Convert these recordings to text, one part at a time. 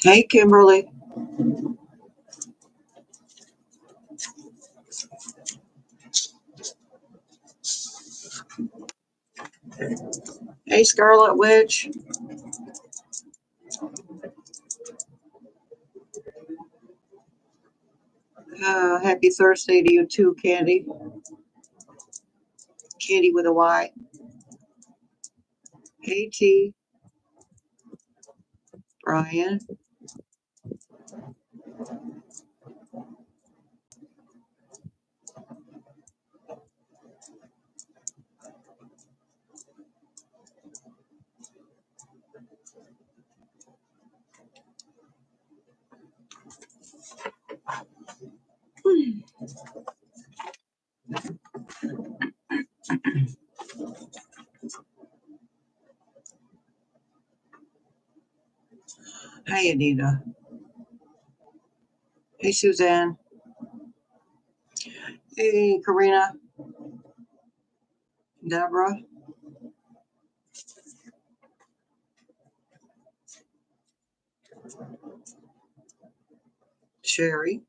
Hey, Kimberly. Hey, Scarlet Witch. Happy Thursday to you too, Candy. Candy with a Y. Hey, T. Brian. Hey, Anita. Hey, Suzanne. Hey, Karina. Deborah. Sherry.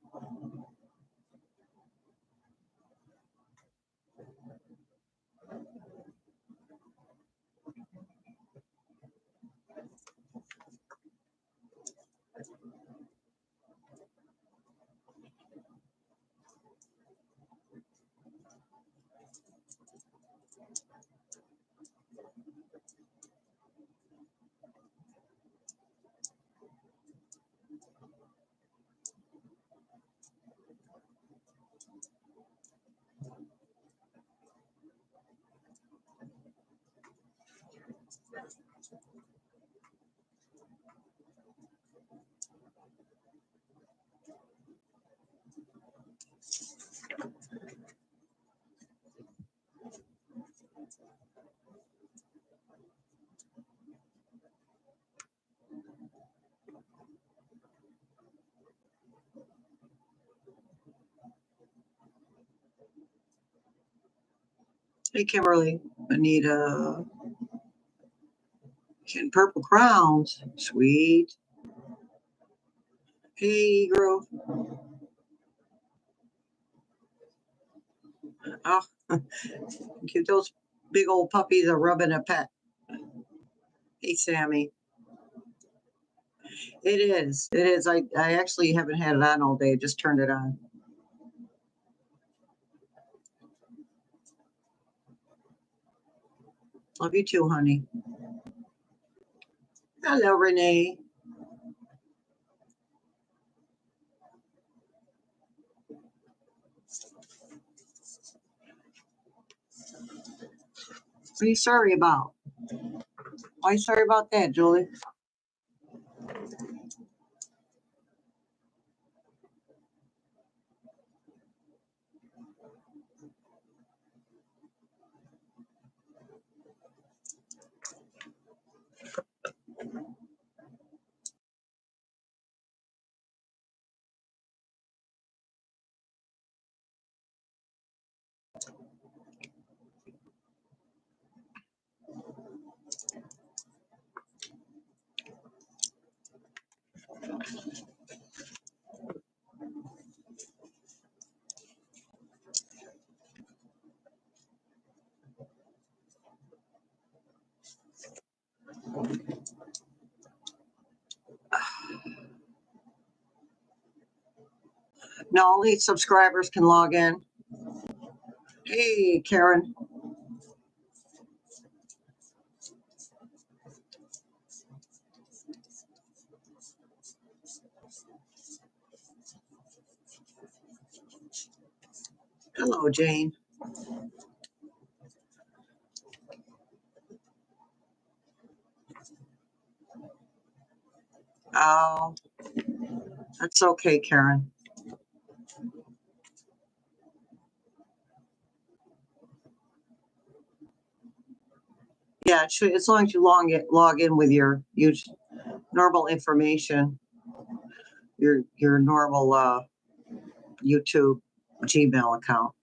Hey, Kimberly. Anita. And Purple Crowns. Sweet. Hey, Grove. Oh, give those big old puppies a rub and a pet. Hey, Sammy. It is. It is. I actually haven't had it on all day. Just turned it on. Love you too, honey. Hello, Renee. What are you sorry about? Why are you sorry about that, Julie? No, only subscribers can log in. Hey, Karen. Hello, Jane. Oh, That's okay, Karen. Yeah, it should, as long as you log in with your normal information, your normal YouTube Gmail account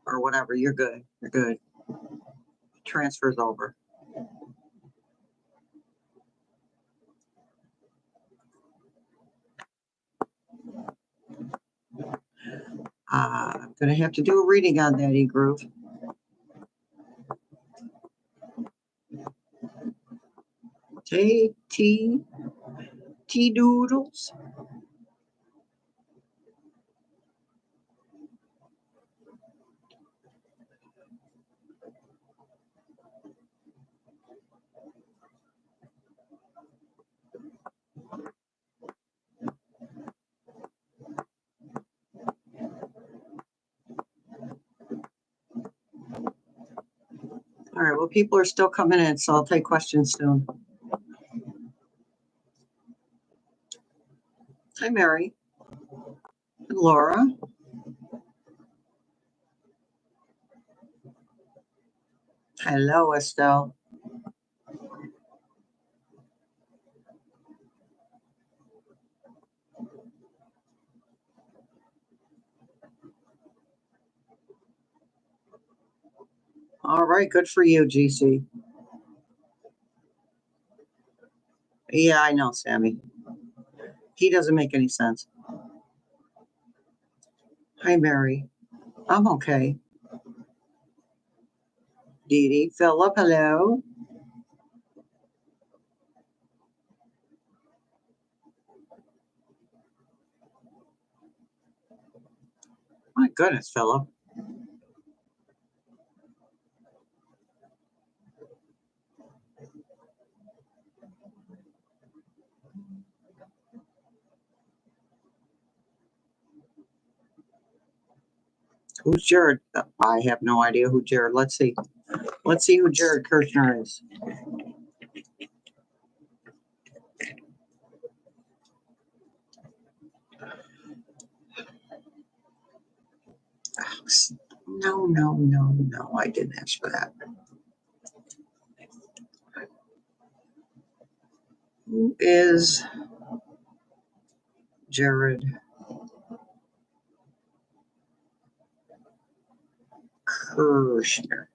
or whatever, you're good. You're good. Transfers over. I'm going to have to do a reading on that, E-Groove. T-doodles. All right, well, people are still coming in, so I'll take questions soon. Hi, Mary. And Laura. Hello, Estelle. All right, good for you, GC. Yeah, I know, Sammy. He doesn't make any sense. Hi, Mary. I'm okay. Dee Dee. Philip, hello. My goodness, Philip. Who's Jared? I have no idea who Jared. Let's see. Let's see who Jared Kirshner is. No. I didn't ask for that. Who is Jared Kirshner?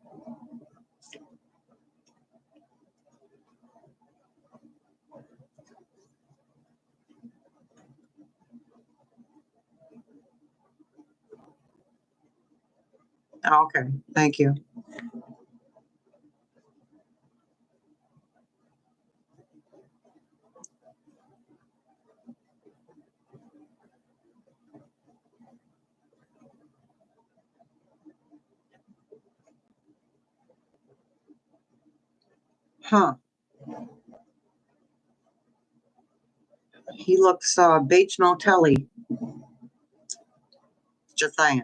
Okay, thank you. Huh. He looks Bates Motelly. Just saying.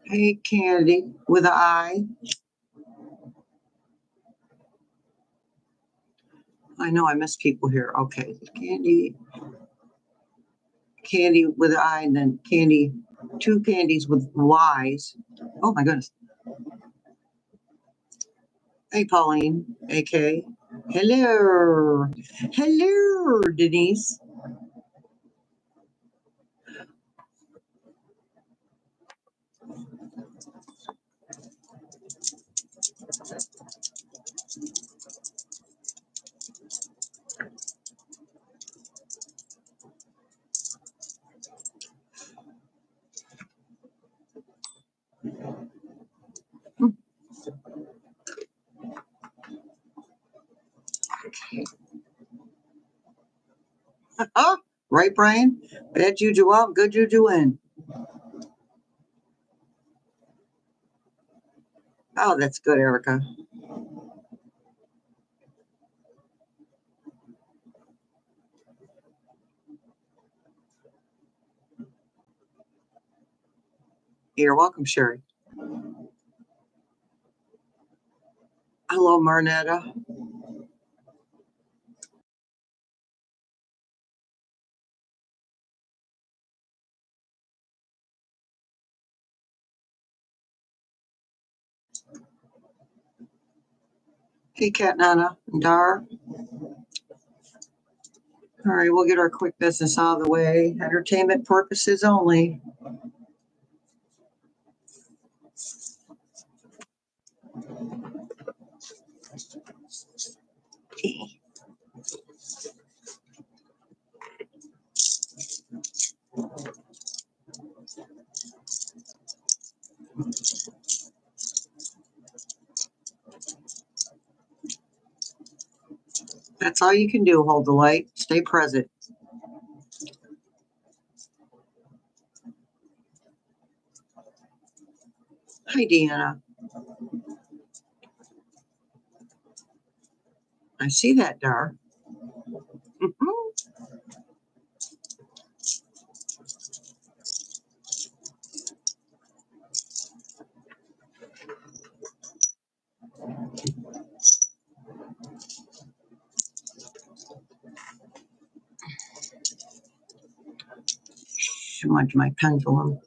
Hey, Candy with an I. I know I miss people here. Okay, Candy with an I, and then Candy, two Candies with Y's. Oh my goodness. Hey, Pauline, AK. Hello. Hello, Denise. Oh, right, Brian? Bad juju out, good juju in. Oh, that's good, Erica. You're welcome, Sherry. Hello, Marnetta. Hey, Cat Nana and Dar. All right, we'll get our quick business out of the way. Entertainment purposes only. That's all you can do. Hold the light. Stay present. Hi, Deanna. I see that, Dar. Too much my pendulum.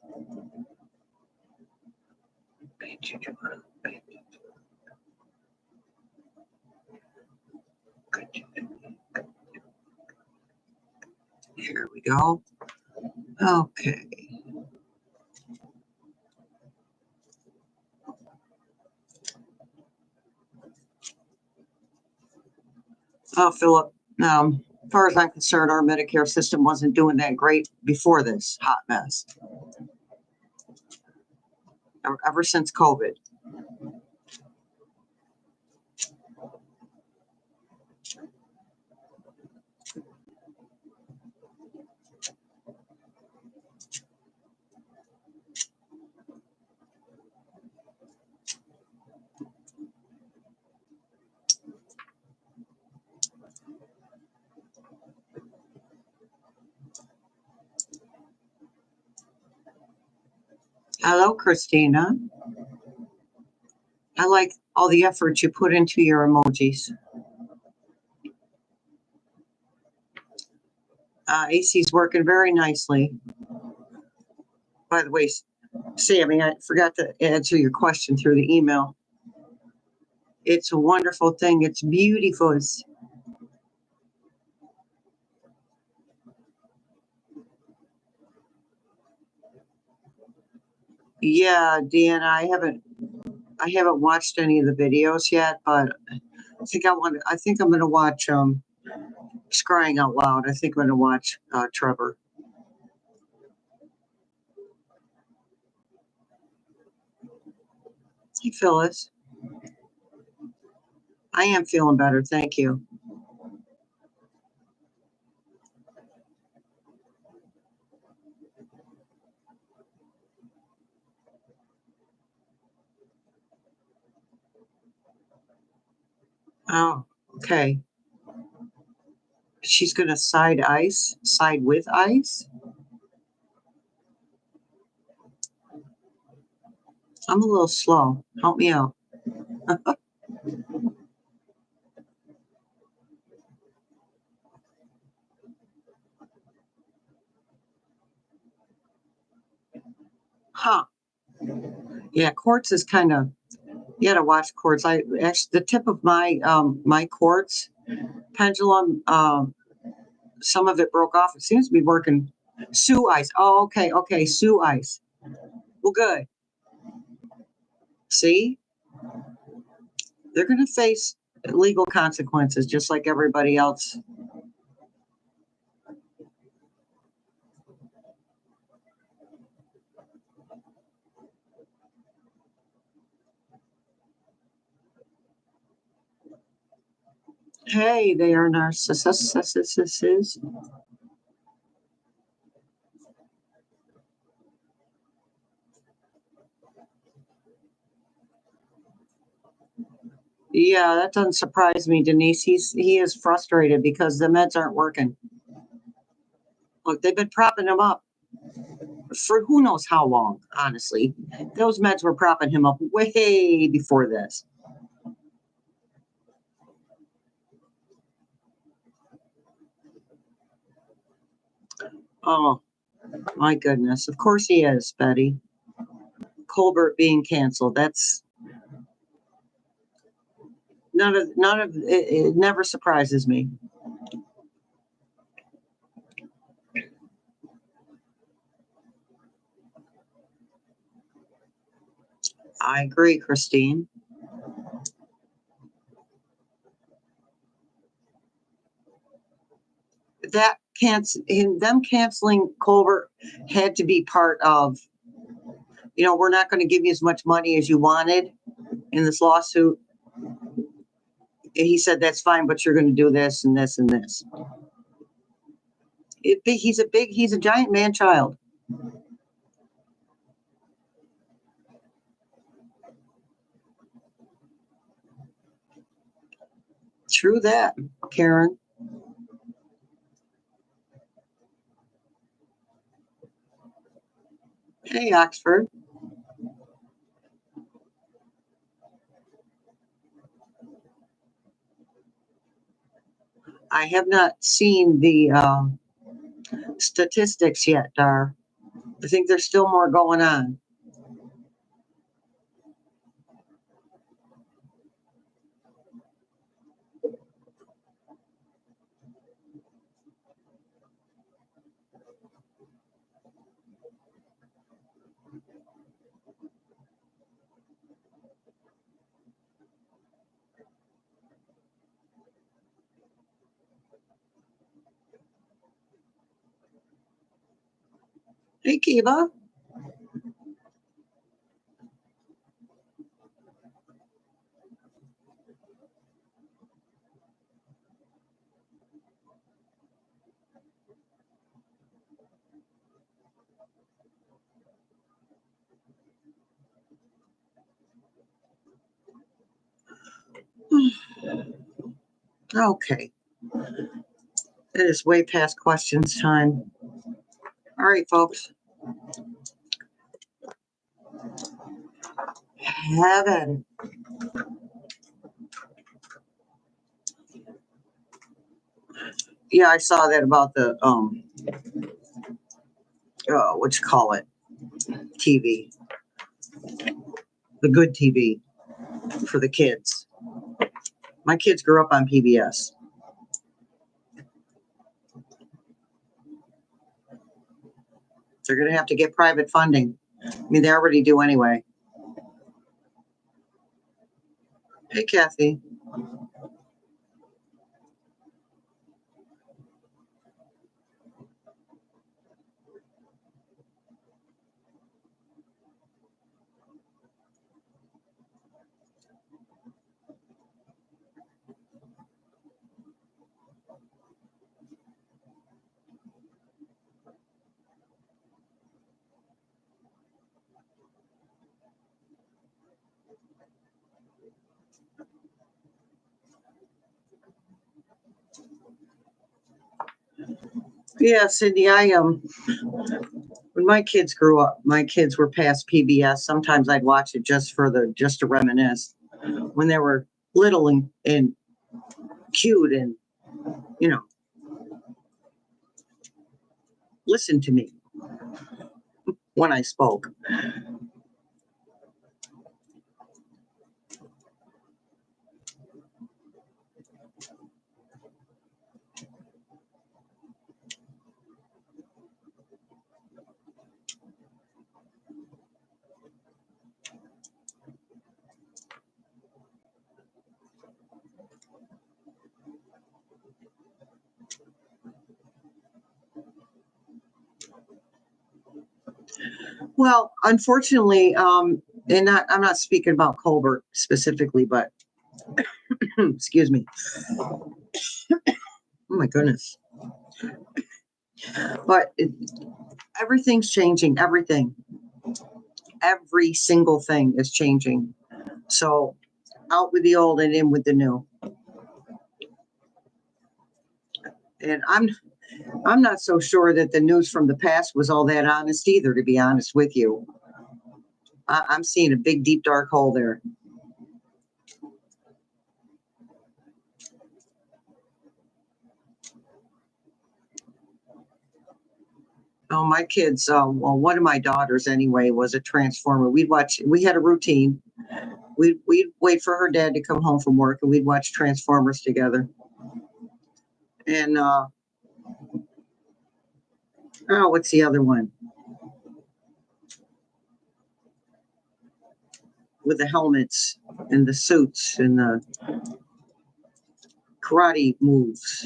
Here we go. Okay. Oh, Philip, as far as I'm concerned, our Medicare system wasn't doing that great before this hot mess. Ever since COVID. Hello, Christina. I like all the effort you put into your emojis. AC's working very nicely. By the way, Sammy, I forgot to answer your question through the email. It's a wonderful thing. It's beautiful. Yeah, Deanna, I haven't watched any of the videos yet, but I think I'm gonna watch Scrying Out Loud. I think I'm gonna watch Trevor. Hey, Phyllis. I am feeling better, thank you. Oh, okay. She's gonna side with ice. I'm a little slow. Help me out. Huh. Yeah, quartz is kind of, you gotta watch quartz. I actually, the tip of my my quartz pendulum, some of it broke off. It seems to be working. Sue ice. Oh, okay, Sue ice. Well, good. See, they're gonna face legal consequences just like everybody else. Hey, they are narcissists. Yeah, that doesn't surprise me, Denise. He is frustrated because the meds aren't working. Look, they've been propping him up. for who knows how long, honestly. Those meds were propping him up way before this. Oh, my goodness. Of course he is, Betty. Colbert being canceled. That's none of it never surprises me. I agree, Christine. That them canceling Colbert had to be part of, we're not going to give you as much money as you wanted in this lawsuit. And he said, that's fine, but you're going to do this and this and this. He's a giant man child. True that, Karen. Hey, Oxford. I have not seen the statistics yet, Dar. I think there's still more going on. Hey, Kiva. Okay. It is way past questions time. All right, folks. Have at it. Yeah, I saw that about the what you call it, TV, the good TV for the kids. My kids grew up on PBS. They're going to have to get private funding. I mean, they already do anyway. Hey, Kathy. Yeah, Cindy, when my kids grew up, my kids were past PBS. Sometimes I'd watch it just to reminisce when they were little and cute and, listen to me when I spoke. Well, unfortunately, I'm not speaking about Colbert specifically, but excuse me. Oh my goodness. But everything's changing. Everything. Every single thing is changing. So out with the old and in with the new. And I'm not so sure that the news from the past was all that honest either, to be honest with you. I'm seeing a big, deep, dark hole there. Oh, my kids, well, one of my daughters anyway was a transformer. We had a routine. We'd wait for her dad to come home from work and we'd watch Transformers together. And, what's the other one? With the helmets and the suits and the karate moves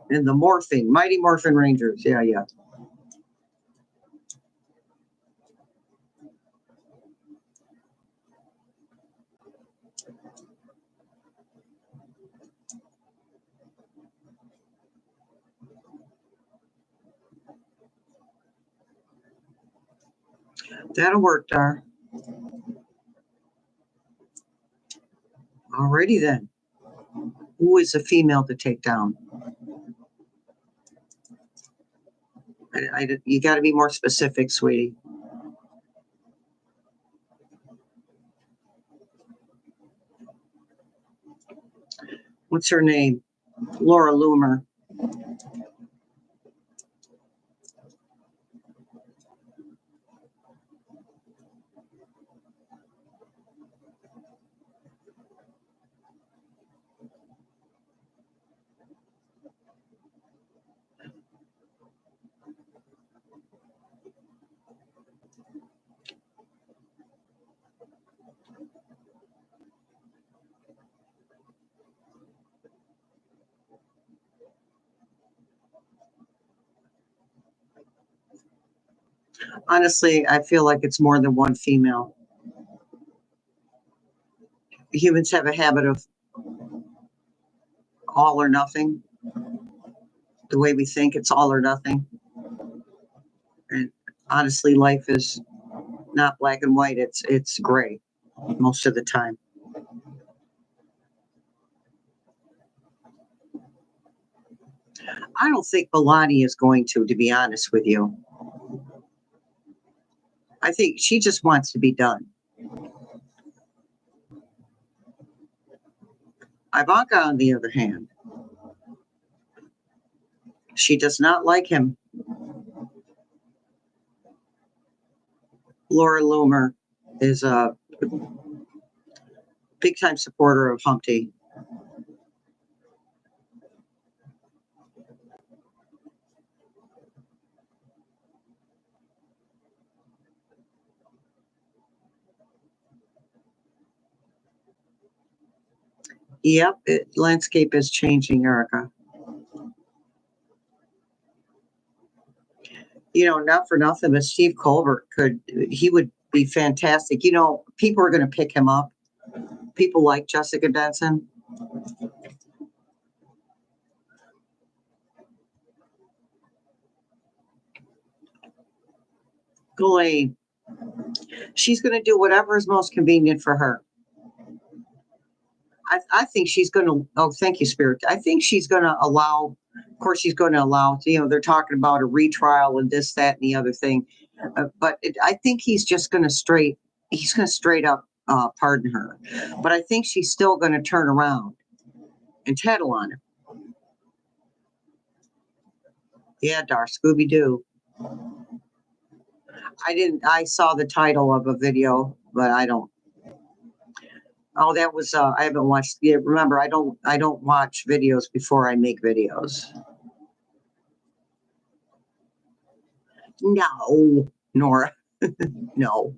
and the morphing, Mighty Morphin Rangers. Yeah. That'll work, Dar. Alrighty then. Who is a female to take down? You got to be more specific, sweetie. What's her name? Laura Loomer. Honestly, I feel like it's more than one female. Humans have a habit of all or nothing. The way we think, it's all or nothing. And honestly, life is not black and white. It's gray most of the time. I don't think Melania is going to be honest with you. I think she just wants to be done. Ivanka, on the other hand, she does not like him. Laura Loomer is a big-time supporter of Humpty. Yep, landscape is changing, Erica. Not for nothing, but Steve Colbert he would be fantastic. People are going to pick him up. People like Jessica Benson. Ghislaine. She's going to do whatever is most convenient for her. I think she's going to, thank you, Spirit. I think she's going to allow, of course, she's going to allow, they're talking about a retrial and this, that, and the other thing. But I think he's going to straight up pardon her. But I think she's still going to turn around and tattle on him. Yeah, Dar, Scooby-Doo. I saw the title of a video, but I don't. Oh, that was, I haven't watched. Yeah, remember, I don't watch videos before I make videos. No, Nora. No.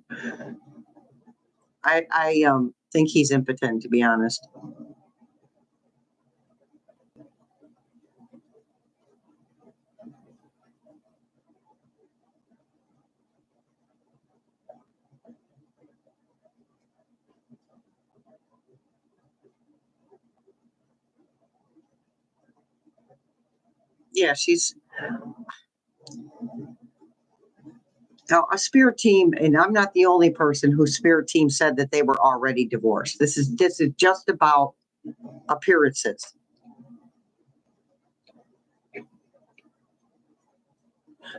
I think he's impotent, to be honest. Yeah, she's now a spirit team, and I'm not the only person whose spirit team said that they were already divorced. This is just about appearances.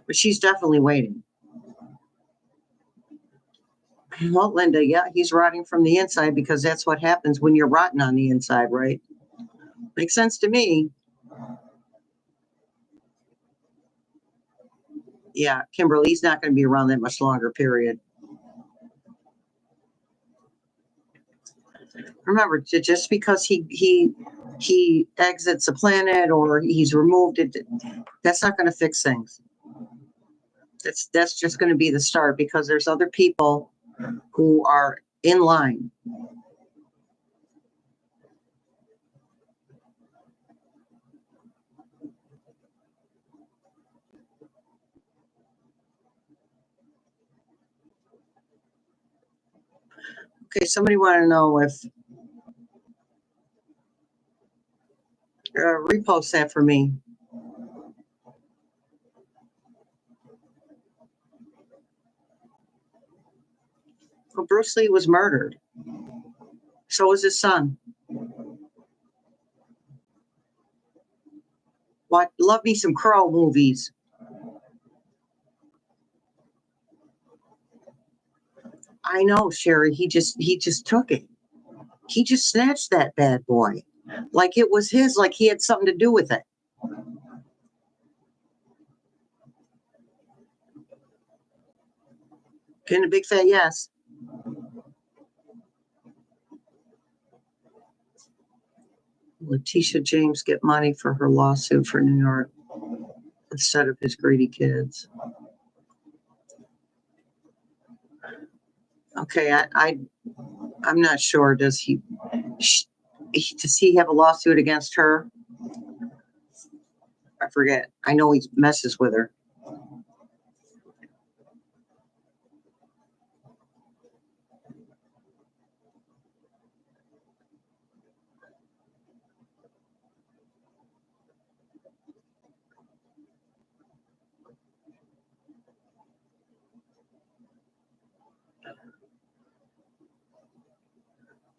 But she's definitely waiting. Well, Linda, yeah, he's rotting from the inside because that's what happens when you're rotten on the inside, right? Makes sense to me. Yeah, Kimberly's not going to be around that much longer, period. Remember, just because he exits the planet or he's removed it, that's not going to fix things. That's just going to be the start, because there's other people who are in line. Okay, somebody want to know if repost that for me. Well, Bruce Lee was murdered. So was his son. What? Love me some Crow movies. I know, Sherry. He just took it. He just snatched that bad boy, like it was his, like he had something to do with it. And a big fat yes. Letitia James get money for her lawsuit for New York instead of his greedy kids. Okay, I'm not sure. Does he have a lawsuit against her? I forget. I know he messes with her.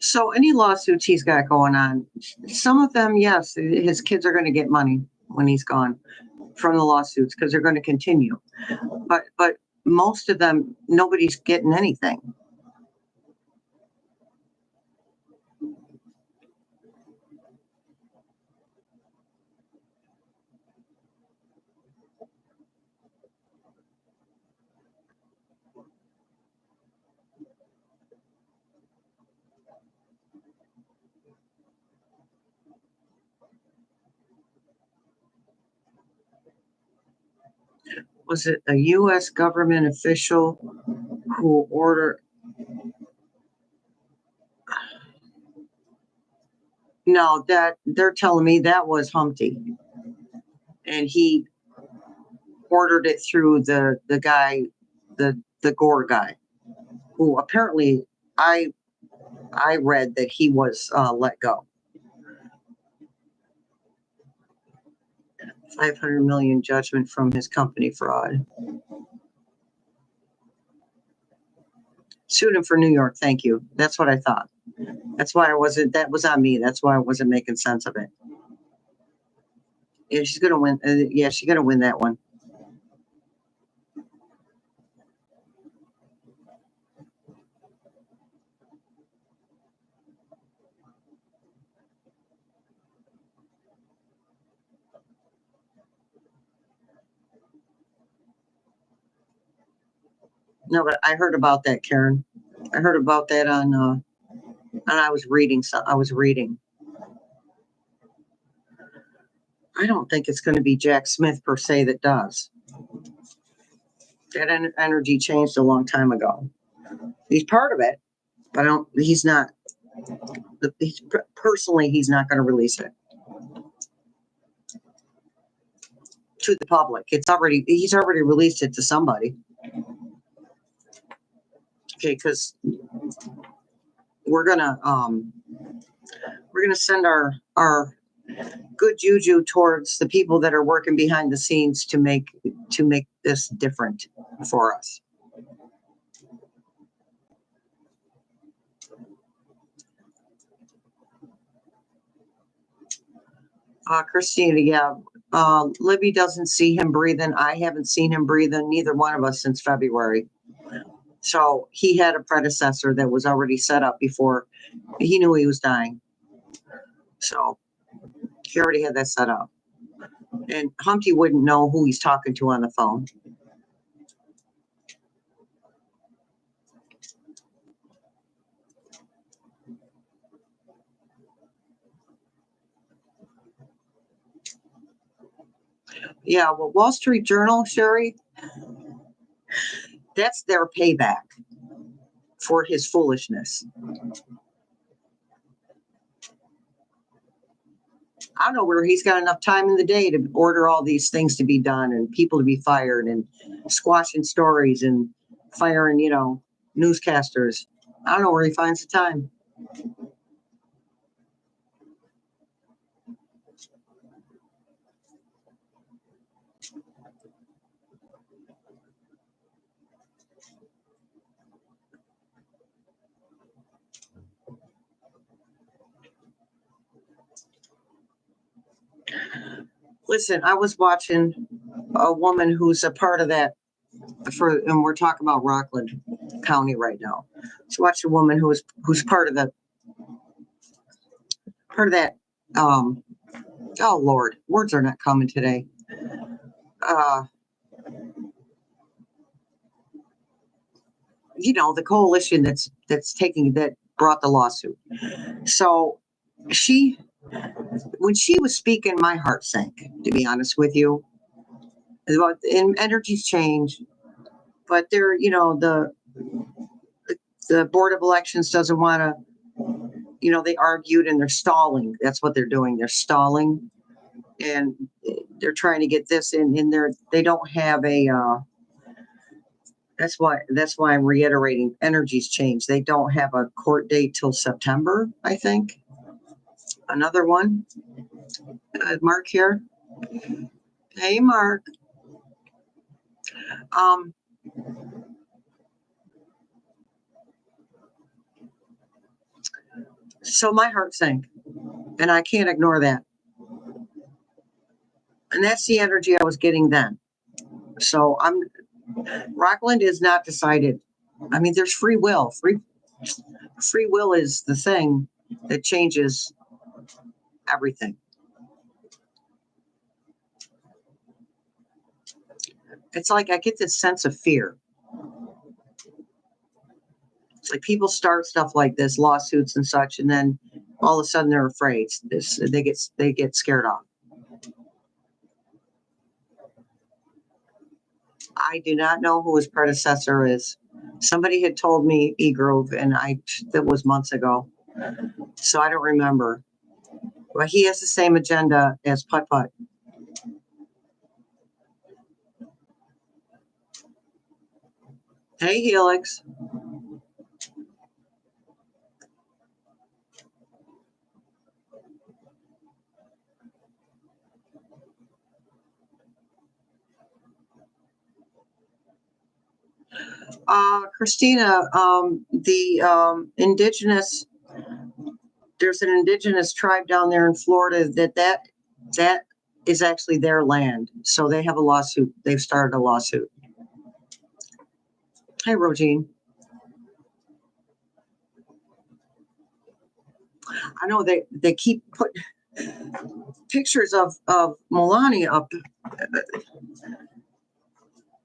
So any lawsuits he's got going on, some of them, yes, his kids are going to get money when he's gone from the lawsuits because they're going to continue. But most of them, nobody's getting anything. Was it a U.S. government official who ordered? No, that they're telling me that was Humpty, and he ordered it through the guy, the Gore guy, who apparently I read that he was let go. 500 million judgment from his company fraud. Sued him for New York. Thank you. That's what I thought. That's why I wasn't. That was on me. That's why I wasn't making sense of it. Yeah, she's gonna win. Yeah, she's gonna win that one. No, but I heard about that, Karen. I heard about that on. And I was reading. So I was reading. I don't think it's going to be Jack Smith per se that does. That energy changed a long time ago. He's part of it, but I don't. He's not. Personally, he's not going to release it to the public. He's already released it to somebody. Okay, because we're gonna send our good juju towards the people that are working behind the scenes to make this different for us. Christina, yeah, Libby doesn't see him breathing. I haven't seen him breathing, neither one of us, since February. So he had a predecessor that was already set up before he knew he was dying. So he already had that set up. And Humpty wouldn't know who he's talking to on the phone. Yeah, well, Wall Street Journal, Sherry, that's their payback for his foolishness. I don't know where he's got enough time in the day to order all these things to be done and people to be fired and squashing stories and firing, newscasters. I don't know where he finds the time. Listen, I was watching a woman who's a part of that and we're talking about Rockland County right now. So watch a woman who's part of that. Oh Lord, words are not coming today. The coalition that brought the lawsuit. So when she was speaking, my heart sank, to be honest with you. And energies change, but they're, the Board of Elections doesn't want to, they argued and they're stalling. That's what they're doing. They're stalling and they're trying to get this in there. They don't have that's why I'm reiterating, energies change. They don't have a court date till September, I think. Another one. Mark here. Hey, Mark. So my heart sank, and I can't ignore that. And that's the energy I was getting then. So Rockland is not decided. I mean, there's free will. Free will is the thing that changes everything. It's like I get this sense of fear. It's like people start stuff like this, lawsuits and such, and then all of a sudden they're afraid. They get scared off. I do not know who his predecessor is. Somebody had told me E-Grove, and that was months ago, so I don't remember. But he has the same agenda as Putt Putt. Hey, Helix. Christina, the indigenous, there's an indigenous tribe down there in Florida that is actually their land. So they have a lawsuit. They've started a lawsuit. Hey, Rogine. I know they keep putting pictures of Melania up.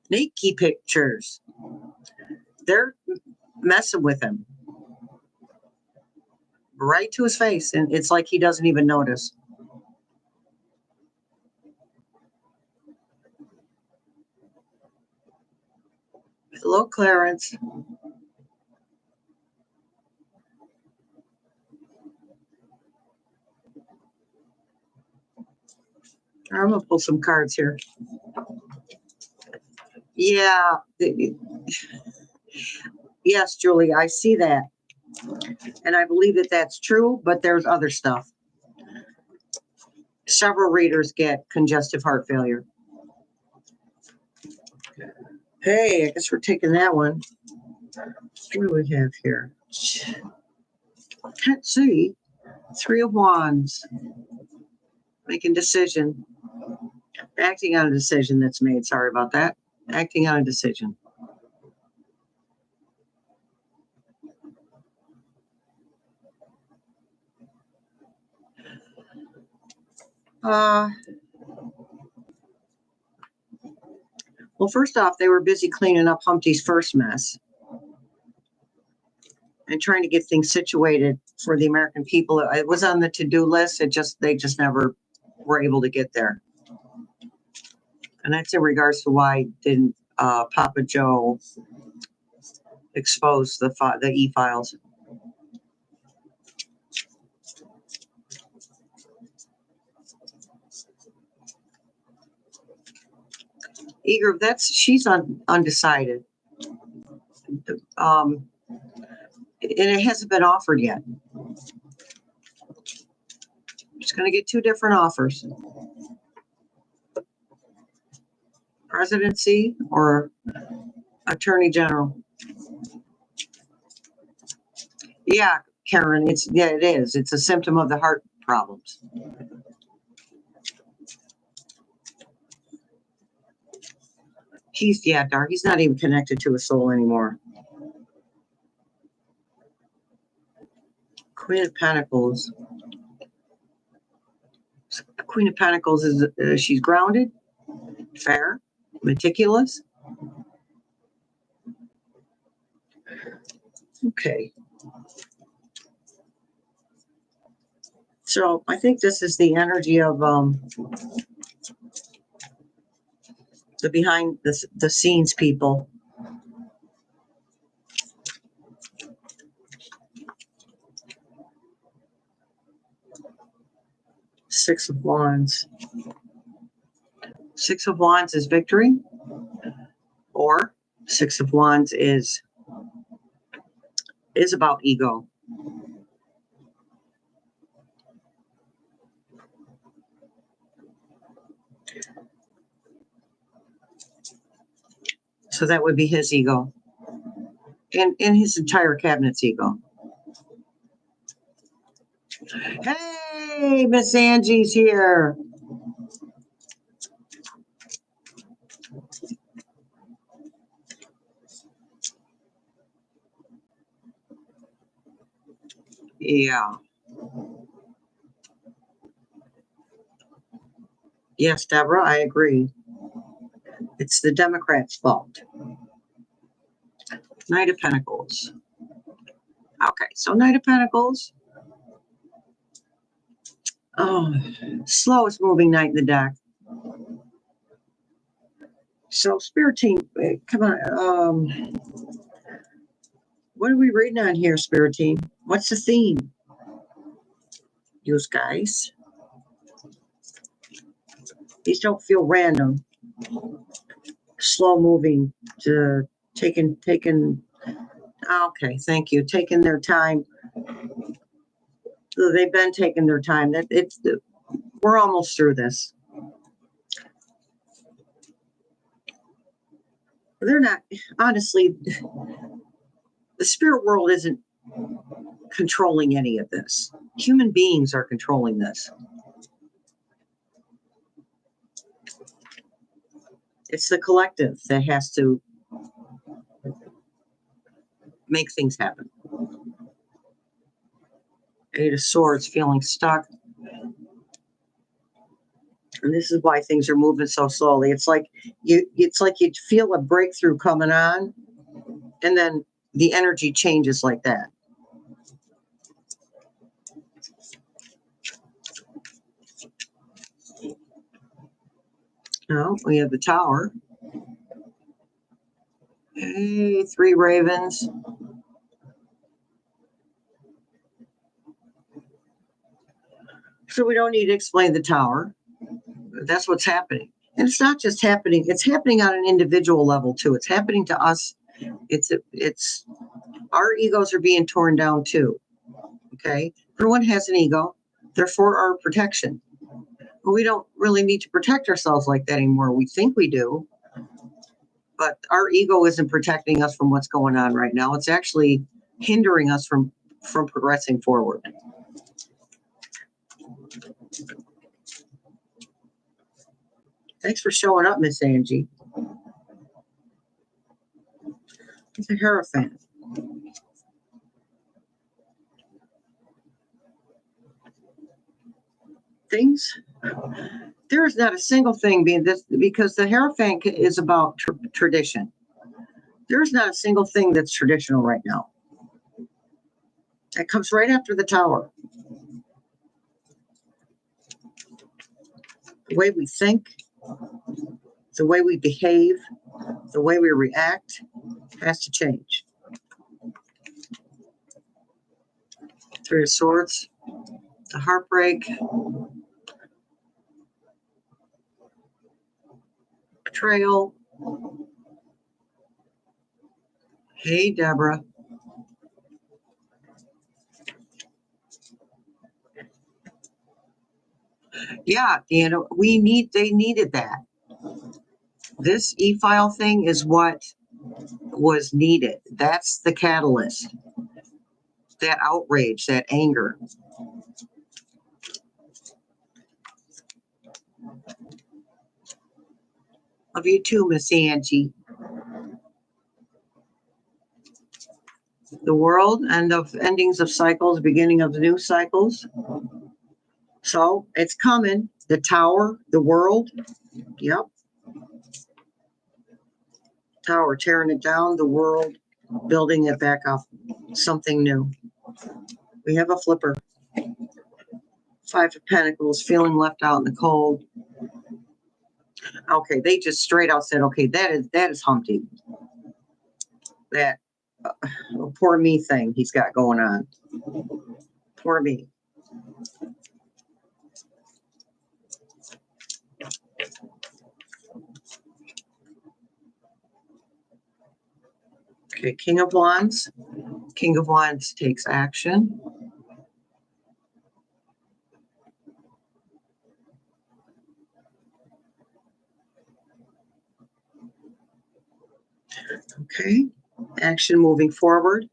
Naked pictures. They're messing with him right to his face, and it's like he doesn't even notice. Hello, Clarence. I'm gonna pull some cards here. Yeah. Yes, Julie, I see that. And I believe that that's true, but there's other stuff. Several readers get congestive heart failure. Hey, I guess we're taking that one. What do we have here? Can't see. 3 of Wands. Making decision. Acting on a decision that's made. Sorry about that. Acting on a decision. Well, first off, they were busy cleaning up Humpty's first mess and trying to get things situated for the American people. It was on the to-do list. They just never were able to get there. And that's in regards to why didn't Papa Joe expose the e-files. Eager, she's undecided. And it hasn't been offered yet. She's going to get 2 different offers. Presidency or Attorney General. Yeah, Karen, it is. It's a symptom of the heart problems. He's dark. He's not even connected to a soul anymore. Queen of Pentacles. Queen of Pentacles is she's grounded, fair, meticulous. Okay. So I think this is the energy of the behind the scenes people. Six of Wands. 6 of Wands is victory, or 6 of Wands is about ego. So that would be his ego and his entire cabinet's ego. Hey, Miss Angie's here. Yeah. Yes, Deborah, I agree. It's the Democrats' fault. Knight of Pentacles. Okay, so Knight of Pentacles. Oh, slowest moving knight in the deck. So, Spirit Team, come on. What are we reading on here, Spirit Team? What's the theme? You guys. These don't feel random. Slow moving to taking. Okay, thank you. Taking their time. They've been taking their time. We're almost through this. They're not, honestly, the spirit world isn't controlling any of this. Human beings are controlling this. It's the collective that has to make things happen. 8 of Swords, feeling stuck. And this is why things are moving so slowly. It's like you'd feel a breakthrough coming on, and then the energy changes like that. Now we have the Tower. Hey, 3 ravens. So we don't need to explain the Tower. That's what's happening. And it's not just happening. It's happening on an individual level too. It's happening to us. It's our egos are being torn down too. Okay. Everyone has an ego. They're for our protection. But we don't really need to protect ourselves like that anymore. We think we do. But our ego isn't protecting us from what's going on right now. It's actually hindering us from progressing forward. Thanks for showing up, Miss Angie. It's a Hierophant. Things, there is not a single thing being this, because the Hierophant is about tradition. There's not a single thing that's traditional right now. That comes right after the Tower. The way we think, the way we behave, the way we react has to change. Three of Swords, the heartbreak, betrayal. Hey, Deborah. Yeah, you know, they needed that. This e-file thing is what was needed. That's the catalyst. That outrage, that anger. Love you too, Miss Angie. The world, end of endings of cycles, beginning of the new cycles. So it's coming. The Tower, the world. Yep. Tower, tearing it down, the world, building it back up. Something new. We have a flipper. Five of Pentacles, feeling left out in the cold. Okay, they just straight out said, okay, that is Humpty. That poor me thing he's got going on. Poor me. Okay, King of Wands. King of Wands takes action. Okay, action moving forward.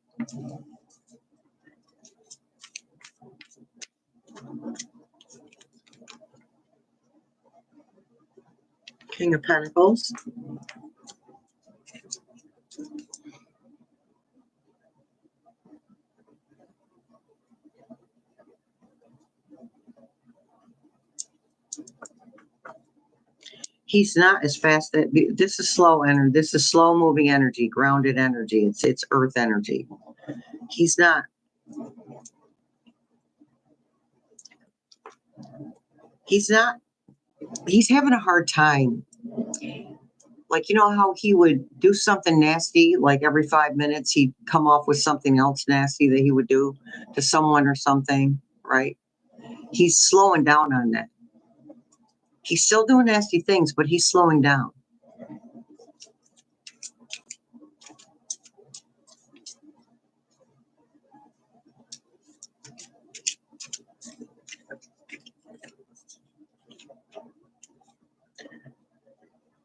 King of Pentacles. He's not as fast. This is slow energy. This is slow moving energy, grounded energy. It's earth energy. He's not. He's having a hard time. Like, you know how he would do something nasty, like every 5 minutes he'd come off with something else nasty that he would do to someone or something, right? He's slowing down on that. He's still doing nasty things, but he's slowing down.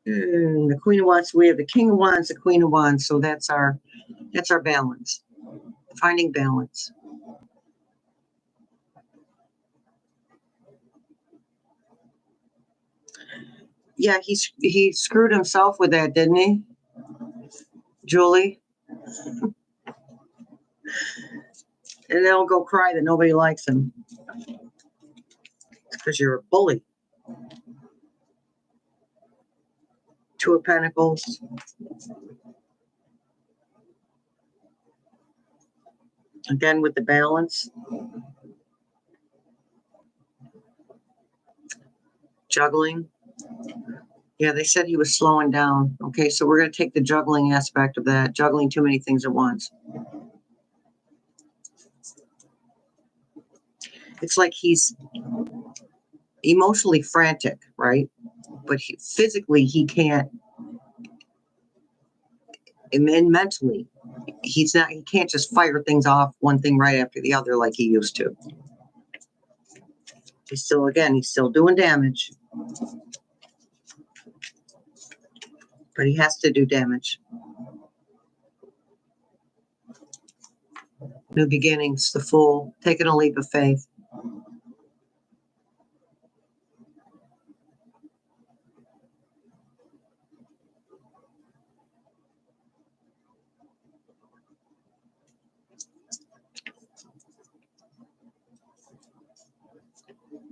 The Queen of Wands, we have the King of Wands, the Queen of Wands, so that's our balance. Finding balance. Yeah, he screwed himself with that, didn't he? Julie. And they'll go cry that nobody likes him. It's because you're a bully. Two of Pentacles. Again with the balance. Juggling. Yeah, they said he was slowing down. Okay, so we're going to take the juggling aspect of that. Juggling too many things at once. It's like he's emotionally frantic, right? But physically he can't. And mentally, he can't just fire things off one thing right after the other like he used to. He's still doing damage. But he has to do damage. New beginnings, the Fool, taking a leap of faith.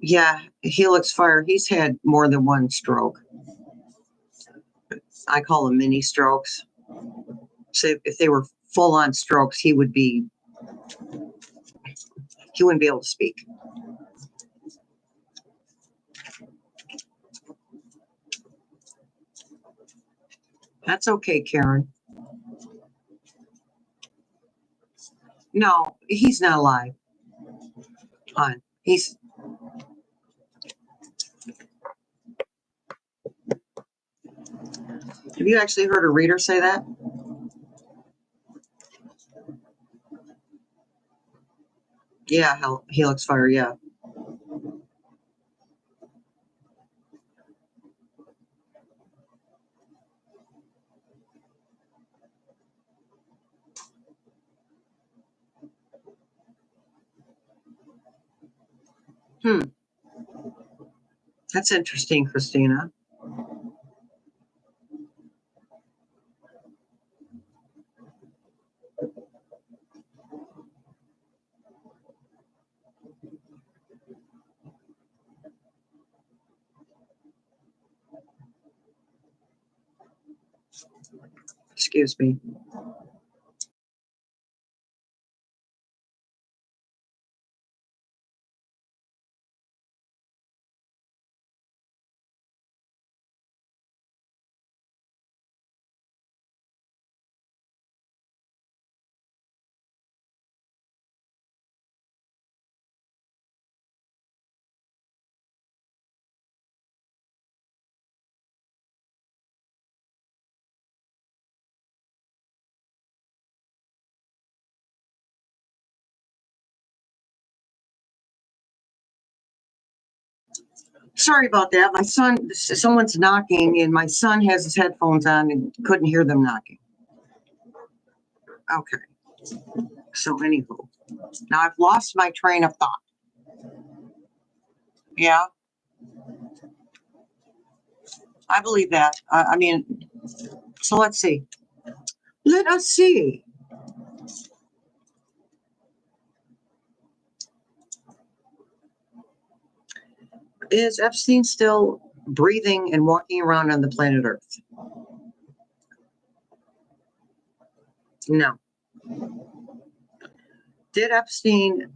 Yeah, Helix Fire, he's had more than one stroke. I call them mini strokes. So if they were full-on strokes, he wouldn't be able to speak. That's okay, Karen. No, he's not alive. Hon, he's... Have you actually heard a reader say that? Yeah, Helix Fire, yeah. That's interesting, Christina. Excuse me. Sorry about that. My son, someone's knocking, and my son has his headphones on and couldn't hear them knocking. Okay. So anywho, now I've lost my train of thought. Yeah, I believe that. I mean, so let's see. Let us see. Is Epstein still breathing and walking around on the planet Earth? No. Did Epstein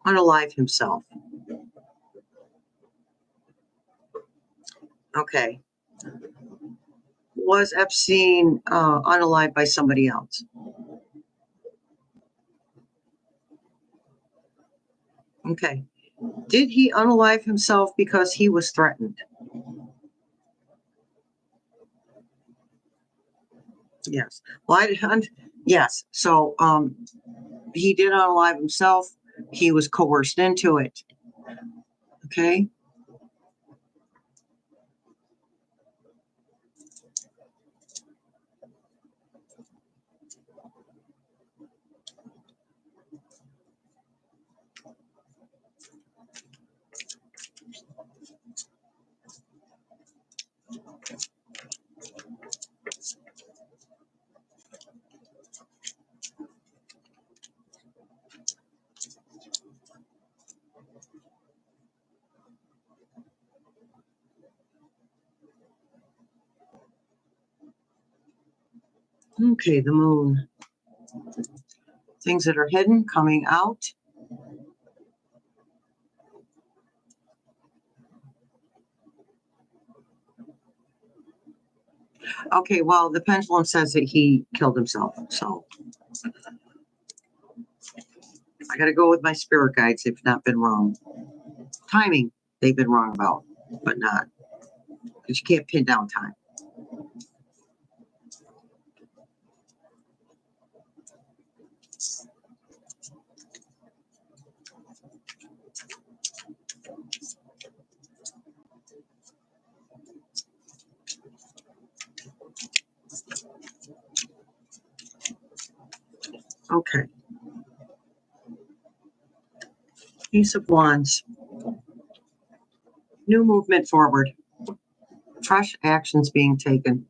unalive himself? Okay. Was Epstein unalived by somebody else? Okay. Did he unalive himself because he was threatened? Yes. Well, yes. So he did unalive himself. He was coerced into it. Okay. Okay, the moon. Things that are hidden coming out. Okay, well, the pendulum says that he killed himself. So I got to go with my spirit guides. They've not been wrong. Timing, they've been wrong about, but not. Because you can't pin down time. Okay. Ace of Wands. New movement forward. Fresh actions being taken.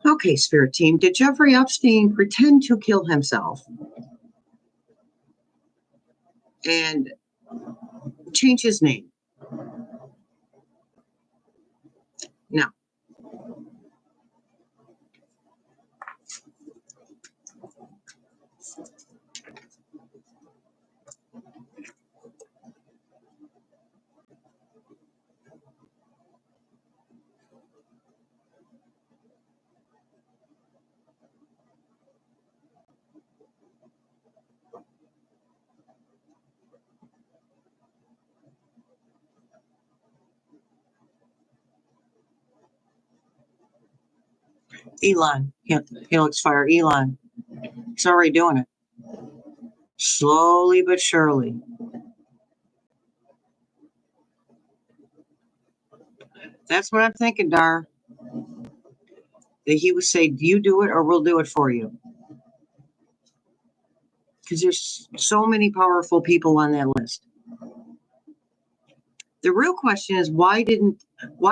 Okay, Spirit Team, did Jeffrey Epstein pretend to kill himself and change his name? No. Elon. Helix Fire. Elon. He's already doing it. Slowly but surely. That's what I'm thinking, Dar. That he would say, you do it or we'll do it for you. Because there's so many powerful people on that list. The real question is, why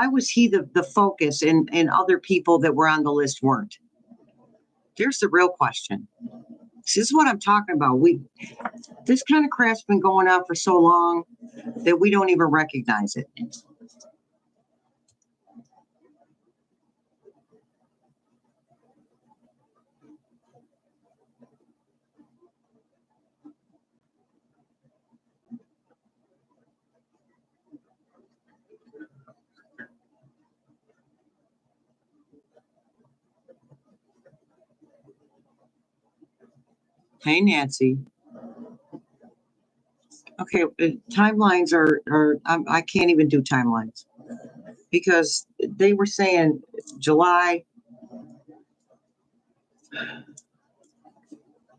was he the focus and other people that were on the list weren't? There's the real question. This is what I'm talking about. This kind of crap's been going on for so long that we don't even recognize it. Hey, Nancy. Okay, timelines I can't even do timelines because they were saying July.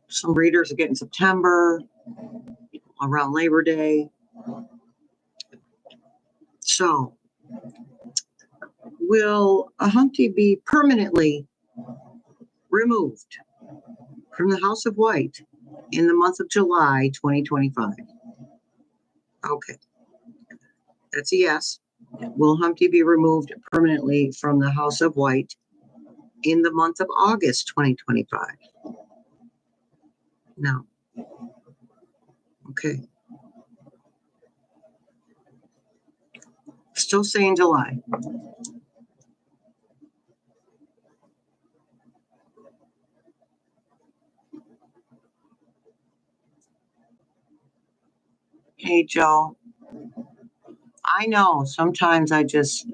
Some readers are getting September, around Labor Day. So, will a Humpty be permanently removed from the House of White in the month of July 2025? Okay, that's a yes. Will Humpty be removed permanently from the House of White in the month of August 2025? No. Okay. Still saying July. Hey, Joe. I know sometimes I just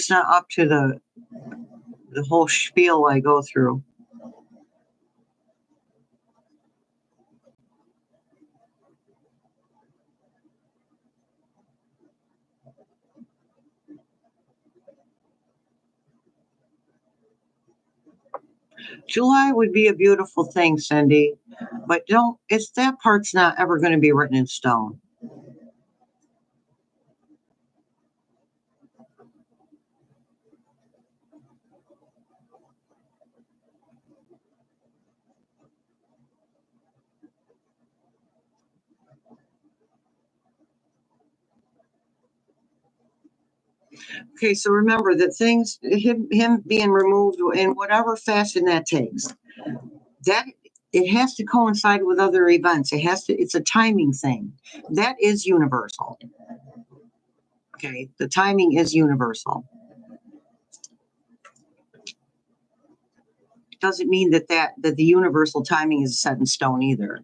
not up to the whole spiel I go through. July would be a beautiful thing, Cindy, but that part's not ever going to be written in stone. Okay, so remember that him being removed in whatever fashion that takes, that it has to coincide with other events. It's a timing thing. That is universal. Okay, the timing is universal. It doesn't mean that the universal timing is set in stone either.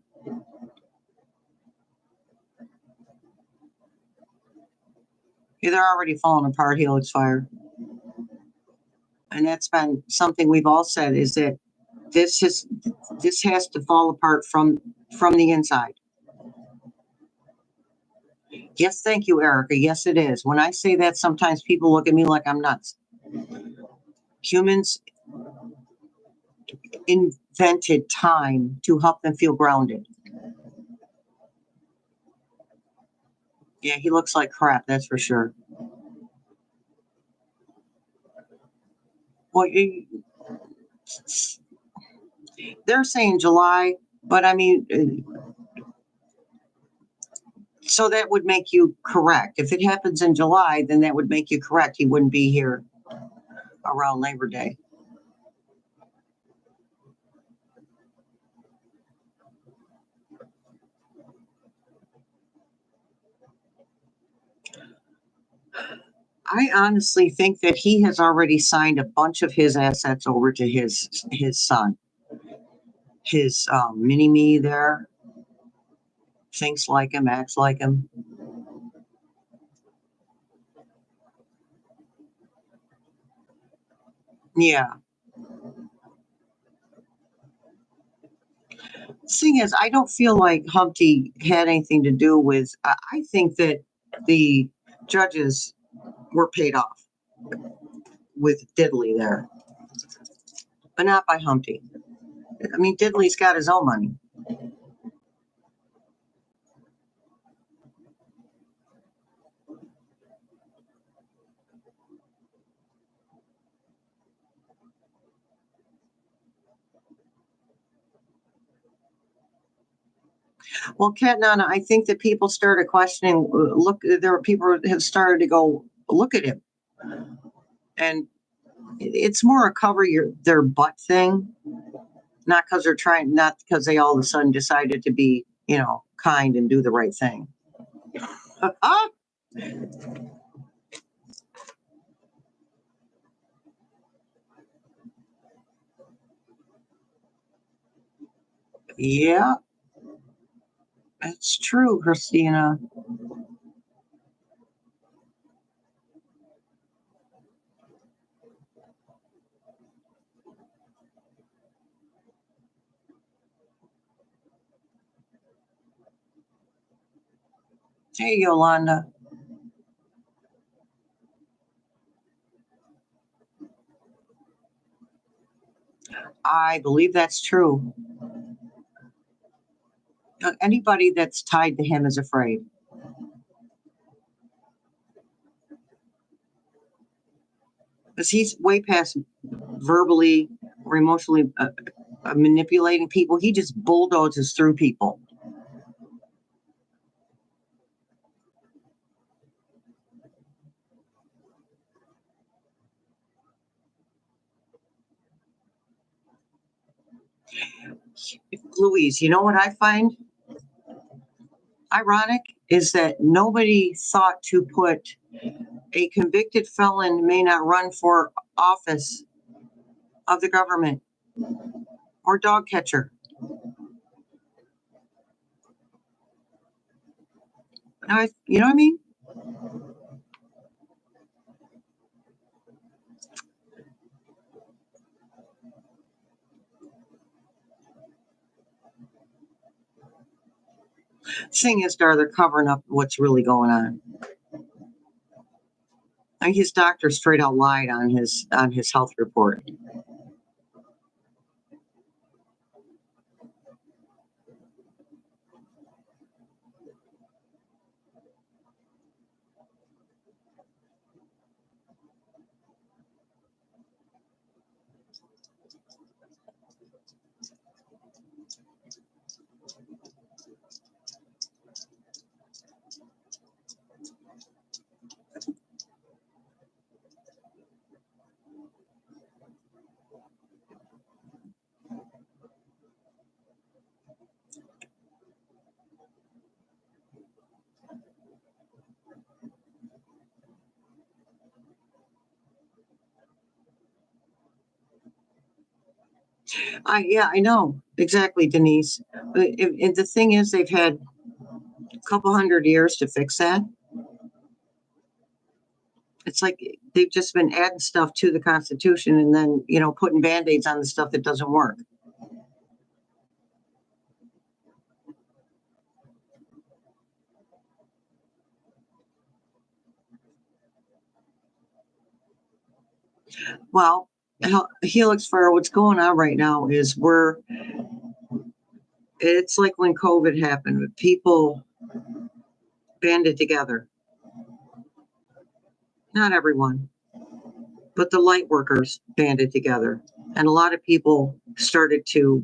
Yeah, they're already falling apart, helix fire. And that's been something we've all said, is that this has to fall apart from the inside. Yes, thank you, Erica. Yes, it is. When I say that, sometimes people look at me like I'm nuts. Humans invented time to help them feel grounded. Yeah, he looks like crap, that's for sure. Well, they're saying July, but I mean, so that would make you correct. If it happens in July, then that would make you correct. He wouldn't be here around Labor Day. I honestly think that he has already signed a bunch of his assets over to his son. His mini-me there thinks like him, acts like him. Yeah. Thing is, I don't feel like Humpty had anything to do with. I think that the judges were paid off with Diddley there, but not by Humpty. I mean, Diddley's got his own money. Well, Cat Nana, I think that people started questioning. Look, there were people have started to go look at him, and it's more a cover their butt thing, not because they're trying, not because they all of a sudden decided to be, kind and do the right thing. Yeah, that's true, Christina. Hey, Yolanda. I believe that's true. Anybody that's tied to him is afraid. Because he's way past verbally or emotionally manipulating people. He just bulldozes through people. Louise, you know what I find ironic is that nobody thought to put a convicted felon may not run for office of the government or dog catcher. You know what I mean? Thing is, they're covering up what's really going on. I mean, his doctor straight out lied on his health report. I know exactly, Denise. And the thing is, they've had a couple hundred years to fix that. It's like they've just been adding stuff to the Constitution and then, putting Band-Aids on the stuff that doesn't work. Well, Helix Fire, what's going on right now is it's like when COVID happened, people banded together. Not everyone, but the light workers banded together. And a lot of people started to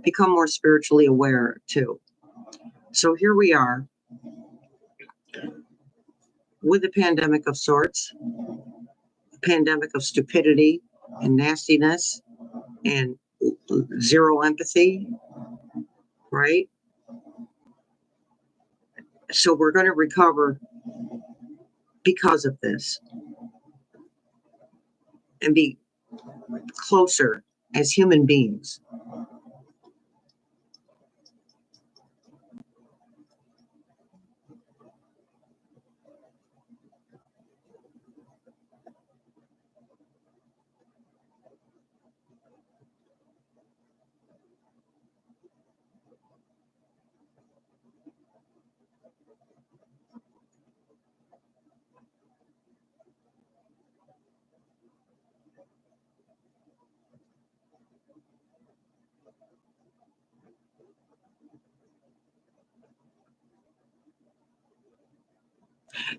become more spiritually aware too. So here we are with a pandemic of sorts, a pandemic of stupidity and nastiness and zero empathy, right? So we're going to recover because of this and be closer as human beings.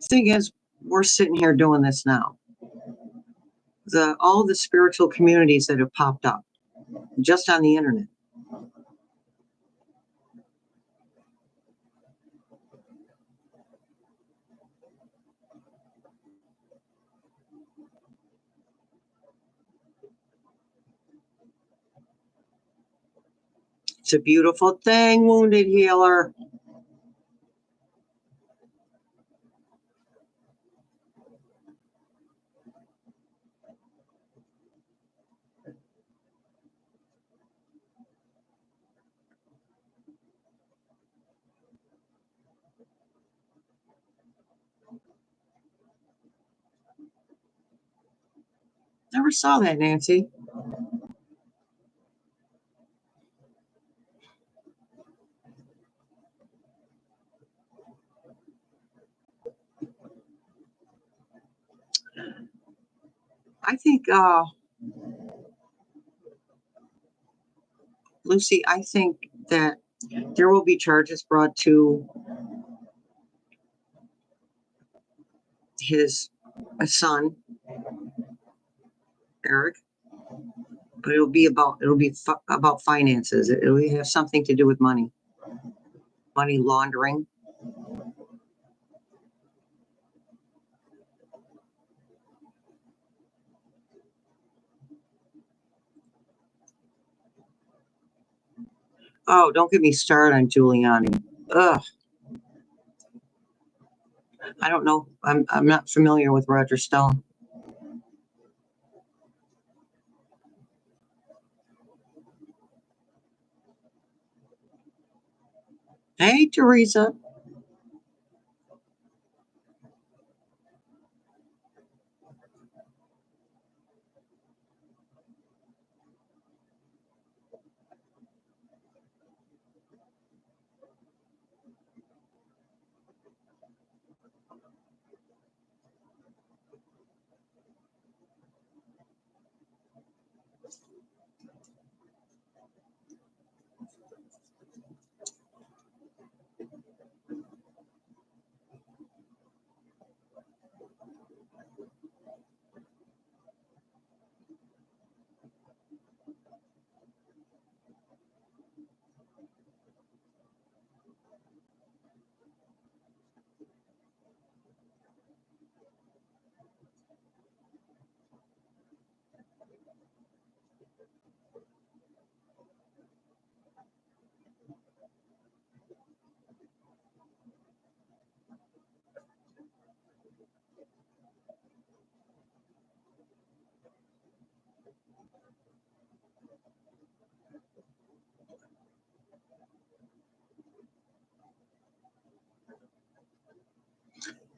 Thing is, we're sitting here doing this now. All the spiritual communities that have popped up just on the internet. It's a beautiful thing, wounded healer. Never saw that, Nancy. I think, Lucy, I think that there will be charges brought to his son, Eric, but it'll be about finances. It'll have something to do with money laundering. Oh, don't get me started on Giuliani. Ugh. I don't know. I'm not familiar with Roger Stone. Hey, Teresa.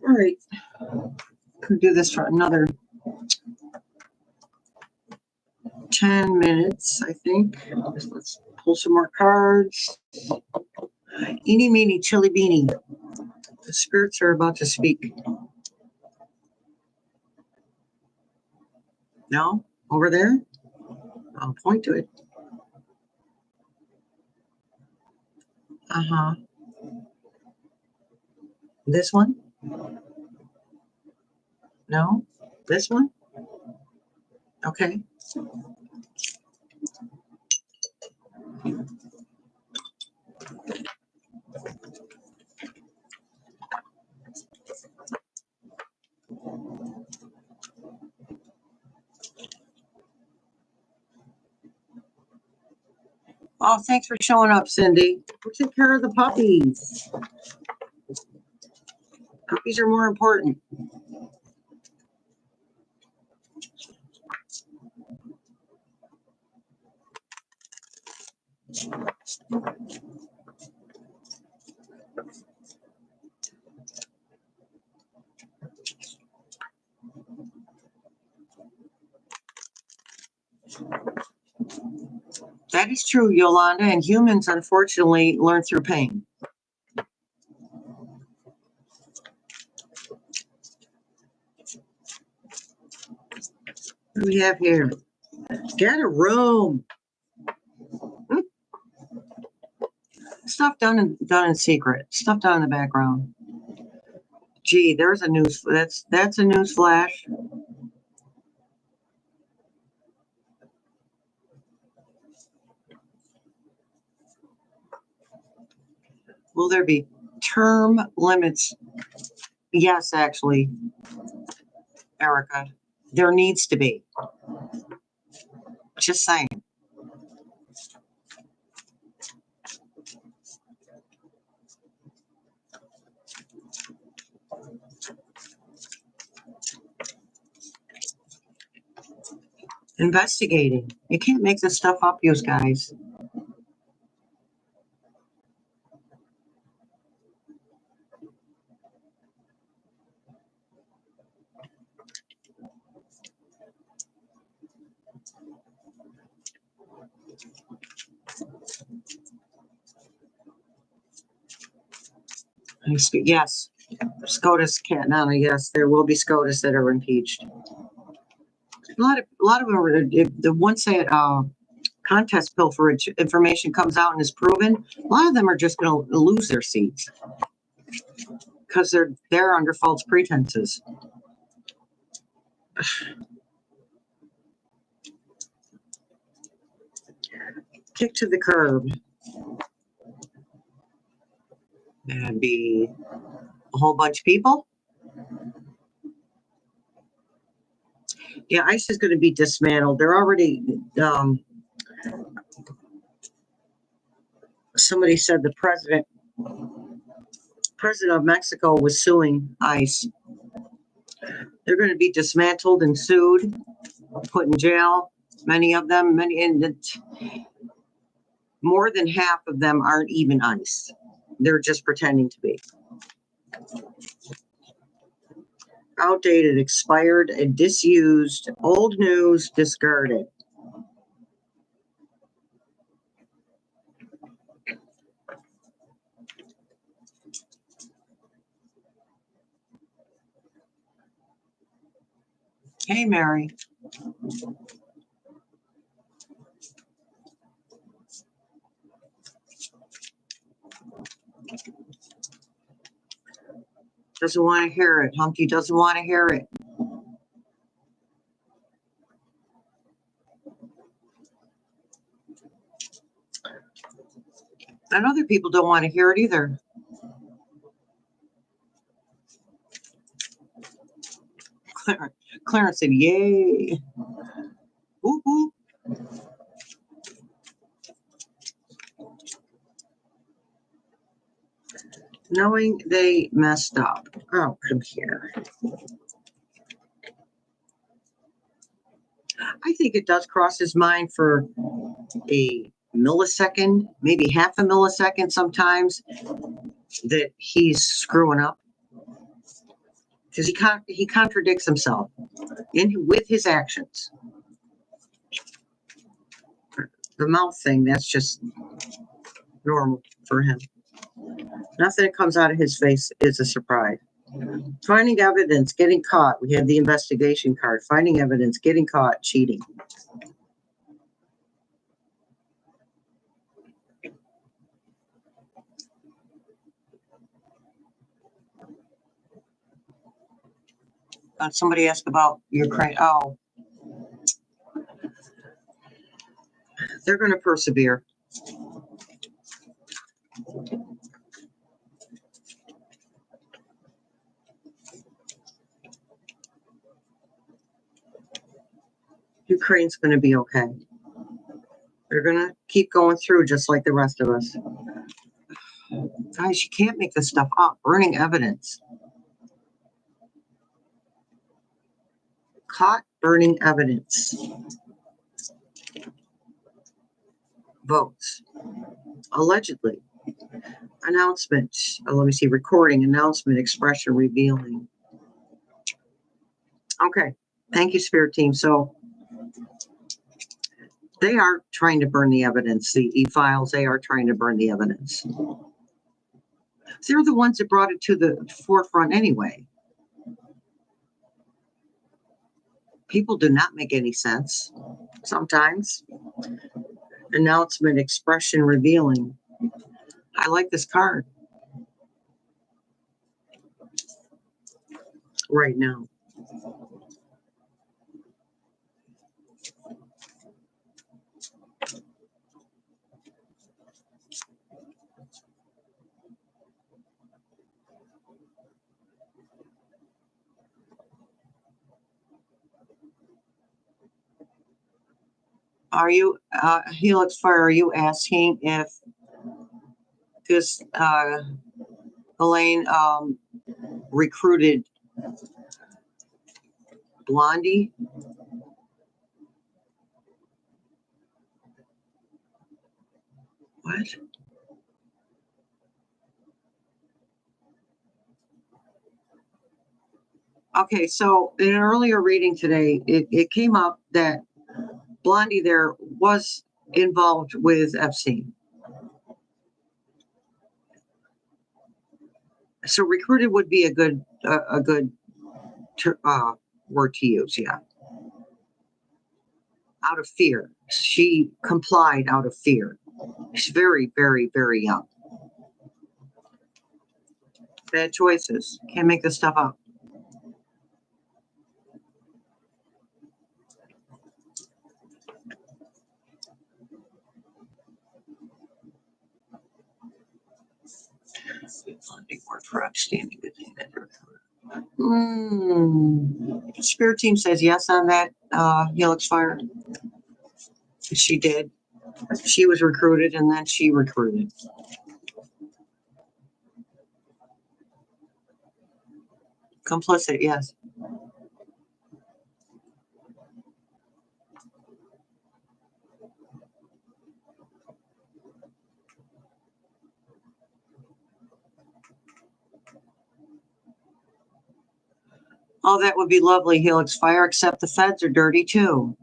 All right. Could do this for another 10 minutes, I think. Let's pull some more cards. Eeny, meeny, chili beanie. The spirits are about to speak. No? Over there? I'll point to it. Uh-huh. This one? No? This one? Okay. Oh, thanks for showing up, Cindy. We'll take care of the puppies. Puppies are more important. That is true, Yolanda, and humans, unfortunately, learn through pain. What do we have here? Get a room. Stuff done in secret. Stuff done in the background. Gee, there's a news. That's a news flash. Will there be term limits? Yes, actually, Erica, there needs to be. Just saying. Investigating. You can't make this stuff up, you guys. Yes, SCOTUS can't. No, yes, there will be SCOTUS that are impeached. A lot of them are the once that contest pilferage information comes out and is proven. A lot of them are just going to lose their seats because they're under false pretenses. Kick to the curb. That'd be a whole bunch of people. Yeah, ICE is going to be dismantled. They're already, somebody said the president of Mexico was suing ICE. They're going to be dismantled and sued, put in jail. Many of them, and more than half of them aren't even ICE. They're just pretending to be. Outdated, expired, and disused, old news, discarded. Hey, Mary. Doesn't want to hear it. Humpty doesn't want to hear it. And other people don't want to hear it either. Clarence said, yay. Whoop, whoop. Knowing they messed up. Oh, come here. I think it does cross his mind for a millisecond, maybe half a millisecond sometimes, that he's screwing up. because he contradicts himself with his actions. The mouth thing, that's just normal for him. Nothing that comes out of his face is a surprise. Finding evidence, getting caught. We have the investigation card. Finding evidence, getting caught, cheating. Somebody asked about Ukraine. Oh, they're going to persevere. Ukraine's going to be okay. They're going to keep going through just like the rest of us. Guys, you can't make this stuff up. Burning evidence. Caught burning evidence. Votes. Allegedly. Announcement. Let me see. Recording, announcement, expression, revealing. Okay. Thank you, Spirit Team. So they are trying to burn the evidence. The e-files, they are trying to burn the evidence. They're the ones that brought it to the forefront anyway. People do not make any sense sometimes. Announcement, expression, revealing. I like this card right now. Are you, Helix Fire, are you asking if this Elaine recruited Blondie? What? Okay, so in an earlier reading today, it came up that Blondie there was involved with Epstein. So recruited would be a good word to use, yeah. Out of fear. She complied out of fear. She's very, very, very young. Bad choices. Can't make this stuff up. Word for Epstein. Spirit Team says yes on that, Helix Fire. She did. She was recruited and then she recruited. Complicit, yes. Oh, that would be lovely, Helix Fire, except the feds are dirty too.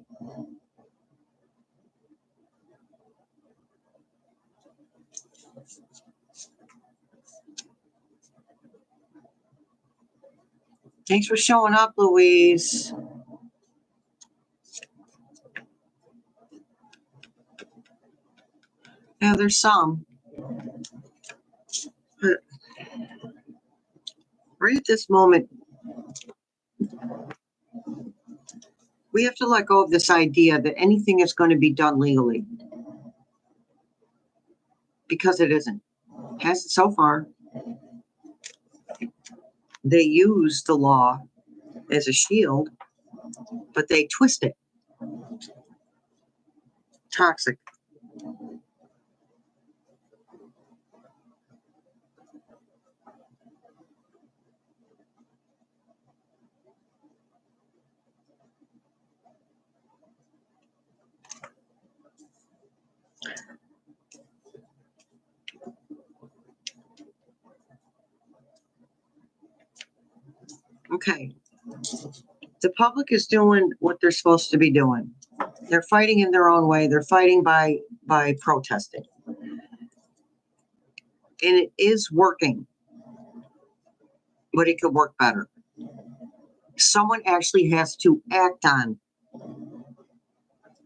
Thanks for showing up, Louise. Yeah, there's some. But right at this moment, we have to let go of this idea that anything is going to be done legally. Because it isn't. Hasn't so far. They use the law as a shield, but they twist it. Toxic. Okay. The public is doing what they're supposed to be doing. They're fighting in their own way. They're fighting by protesting. And it is working, but it could work better. Someone actually has to act on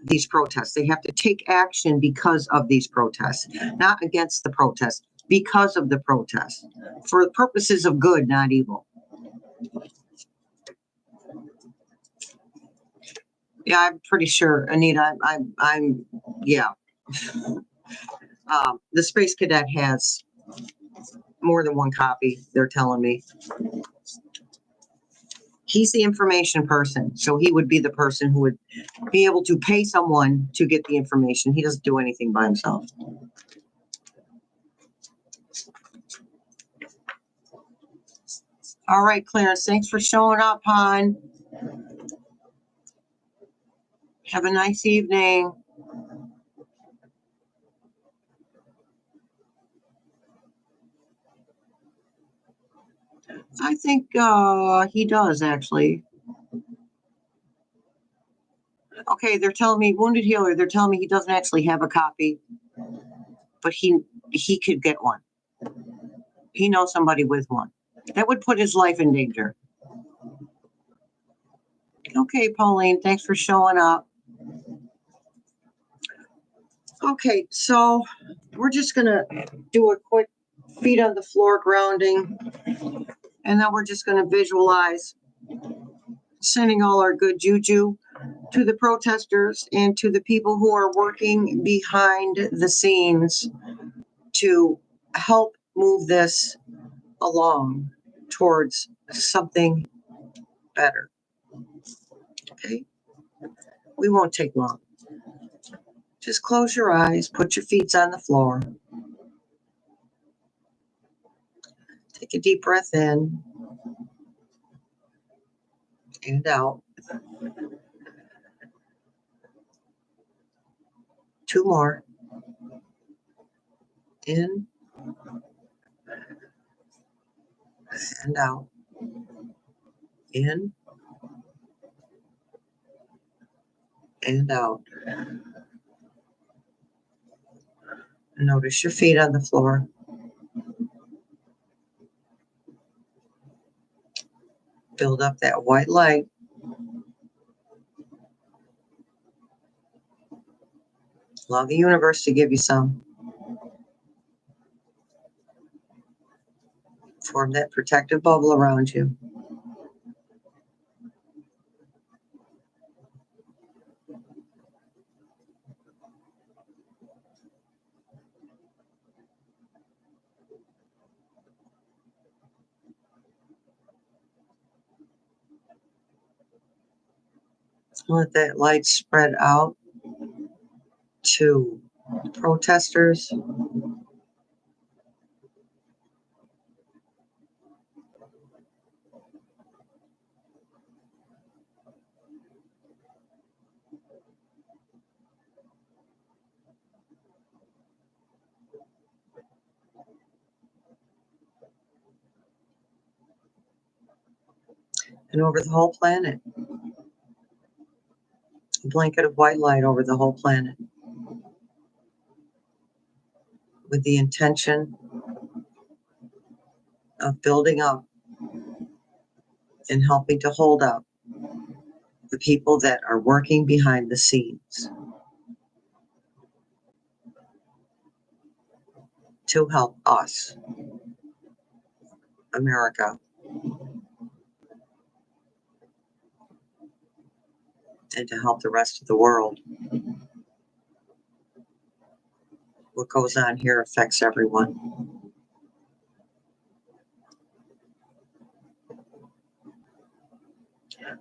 these protests. They have to take action because of these protests, not against the protests, because of the protests, for purposes of good, not evil. Yeah, I'm pretty sure, Anita. I'm yeah. The Space Cadet has more than one copy, they're telling me. He's the information person, so he would be the person who would be able to pay someone to get the information. He doesn't do anything by himself. All right, Clarence, thanks for showing up, hon. Have a nice evening. I think he does, actually. Okay, they're telling me, Wounded Healer, they're telling me he doesn't actually have a copy, but he could get one. He knows somebody with one. That would put his life in danger. Okay, Pauline, thanks for showing up. Okay, so we're just going to do a quick feet on the floor grounding, and then we're just going to visualize sending all our good juju to the protesters and to the people who are working behind the scenes to help move this along towards something better. Okay? We won't take long. Just close your eyes, put your feet on the floor. Take a deep breath in and out. 2 more. In and out. In and out. Notice your feet on the floor. Build up that white light. Allow the universe to give you some. Form that protective bubble around you. Let that light spread out to the protesters. And over the whole planet. A blanket of white light over the whole planet. With the intention of building up and helping to hold up the people that are working behind the scenes to help us, America, and to help the rest of the world. What goes on here affects everyone.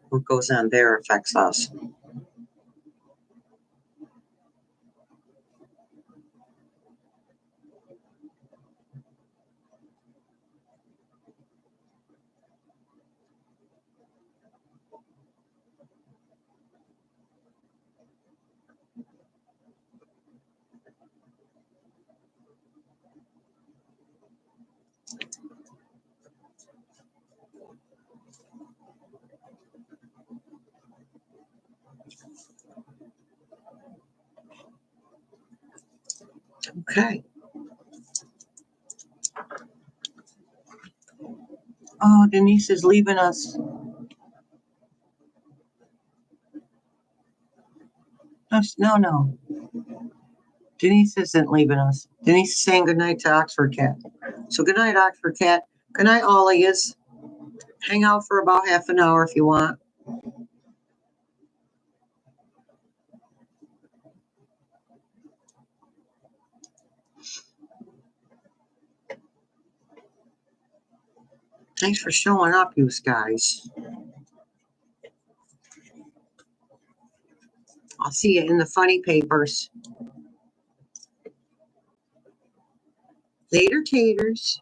What goes on there affects us. Okay. Oh, Denise is leaving us. No. Denise isn't leaving us. Denise is saying goodnight to Oxford Cat. So good night, Oxford Cat. Good night, all of yous. Hang out for about half an hour if you want. Thanks for showing up, you guys. I'll see you in the funny papers. Later, taters.